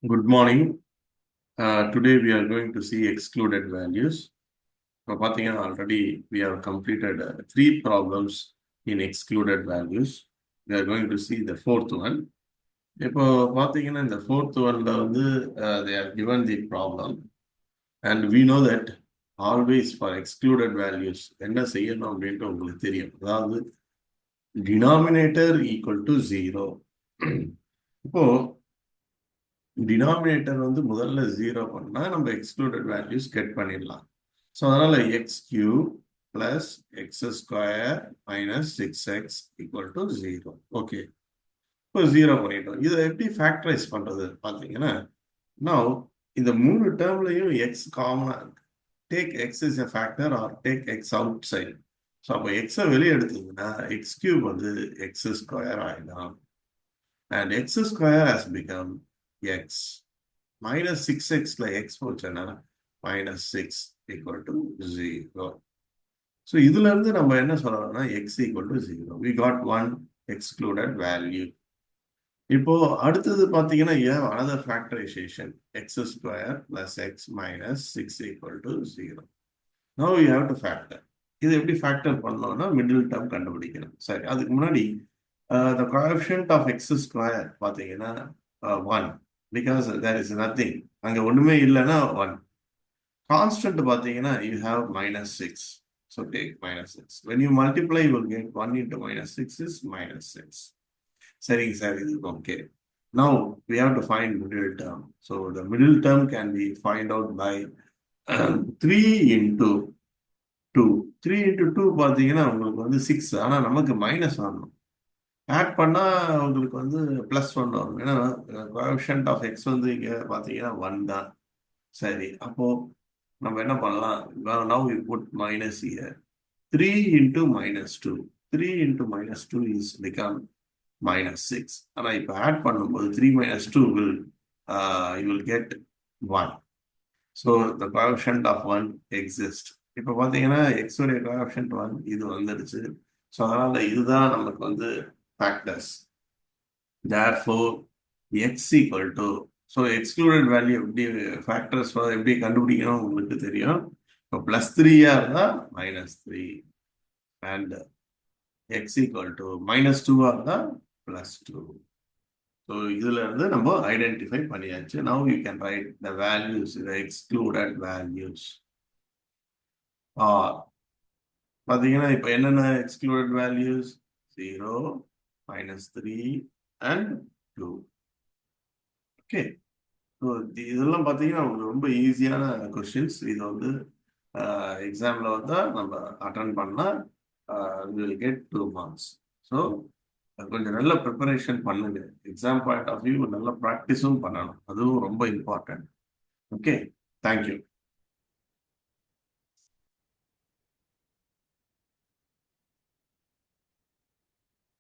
Good morning. Today we are going to see excluded values. இப்போ பார்த்தீங்கன்னா already we have completed three problems in excluded values. We are going to see the fourth one. இப்போ பார்த்தீங்கன்னா இந்த fourth oneல வந்து they have given the problem and we know that always for excluded values என்ன செய்யணும் அப்படின்ட்டு உங்களுக்கு தெரியும். அதாவது denominator equal to 0. இப்போ டினாமினேட்டர் வந்து முதல்ல 0 பண்ணா நம்ம எக்ஸ்க்ளூடட் வேல்யூஸ் கெட் பண்ணிடலாம். ஸோ அதனால X cube plus X square minus 6x equal to 0. Okay, இப்போ 0 பண்ணிட்டோம். இதை எப்படி ஃபேக்டரைஸ் பண்றது பார்த்தீங்கன்னா, நான் இந்த மூணு டேர்ம்லையும் எக்ஸ் காமனா இருக்கு. Take X is a factor or take X outside. So அப்போ எக்ஸை வெளியே எடுத்தீங்கன்னா எக்ஸ் கியூப் வந்து எக்ஸ் ஸ்கொயர் ஆகிடும். And X square has become x minus 6x x போச்சுன்னா minus 6 equal to 0. So இதுல இருந்து நம்ம என்ன சொல்லலாம்னா x equal to 0. We got one excluded value. இப்போ அடுத்தது பார்த்தீங்கன்னா another factorization x square plus x minus 6 equal to 0. Now you have to factor. இது எப்படி ஃபேக்டர் பண்ணோம்னா மிடில் டேர்ம் கண்டுபிடிக்கணும். சரி, அதுக்கு முன்னாடி the coefficient of x square பார்த்தீங்கன்னா 1. Because there is nothing. அங்க ஒண்ணுமே இல்லைன்னா 1. Constant பார்த்தீங்கன்னா you have minus 6. So take minus 6. When you multiply, you will get 1 into minus 6 is minus 6. சரிங்க சார், இது okay. Now we have to find middle term. So the middle term can be find out by 3 into 2. 3 into 2 பார்த்தீங்கன்னா உங்களுக்கு வந்து 6. ஆனா நமக்கு minus வரணும். Add பண்ணா உங்களுக்கு வந்து பிளஸ் 1 வரும். ஏன்னா கோஎஃபிஷியன்ட் ஆஃப் எக்ஸ் வந்து இங்க பாத்தீங்கன்னா 1 தான். சரி, அப்போ நம்ம என்ன பண்ணலாம்? now we put minus here. 3 into minus 2. 3 into minus 2 is become minus 6. ஆனா இப்போ ஆட் பண்ணும்போது 3 minus 2 will you will get 1. So the coefficient of 1 exists. இப்போ பாத்தீங்கன்னா எக்ஸ் உடைய கோஎஃபிஷியன்ட் 1 இது வந்துடுச்சு. ஸோ அதனால இதுதான் நமக்கு வந்து factors. Therefore, x equal to, so excluded value எப்படி factors எப்படி கண்டுபிடிக்கணும் உங்களுக்கு தெரியும். இப்போ பிளஸ் 3 இருந்தா minus 3 and x equal to minus 2 இருந்தா பிளஸ் 2. ஸோ இதுல இருந்து நம்ம ஐடென்டிஃபை பண்ணியாச்சு. Now you can write the values, the excluded values. பார்த்தீங்கன்னா இப்போ என்னென்ன excluded values? 0, minus 3 and 2. Okay, so இதெல்லாம் பார்த்தீங்கன்னா உங்களுக்கு ரொம்ப ஈஸியான கொஸ்டின்ஸ். இது வந்து எக்ஸாமில் வந்தால் நம்ம அட்டன் பண்ணால் வில் கெட் 2 marks. ஸோ கொஞ்சம் நல்ல ப்ரிப்பரேஷன் பண்ணுங்க. எக்ஸாம் பாயிண்ட் ஆஃப் வியூ நல்ல ப்ராக்டிஸும் பண்ணணும், அதுவும் ரொம்ப இம்பார்ட்டன்ட். Okay, thank you.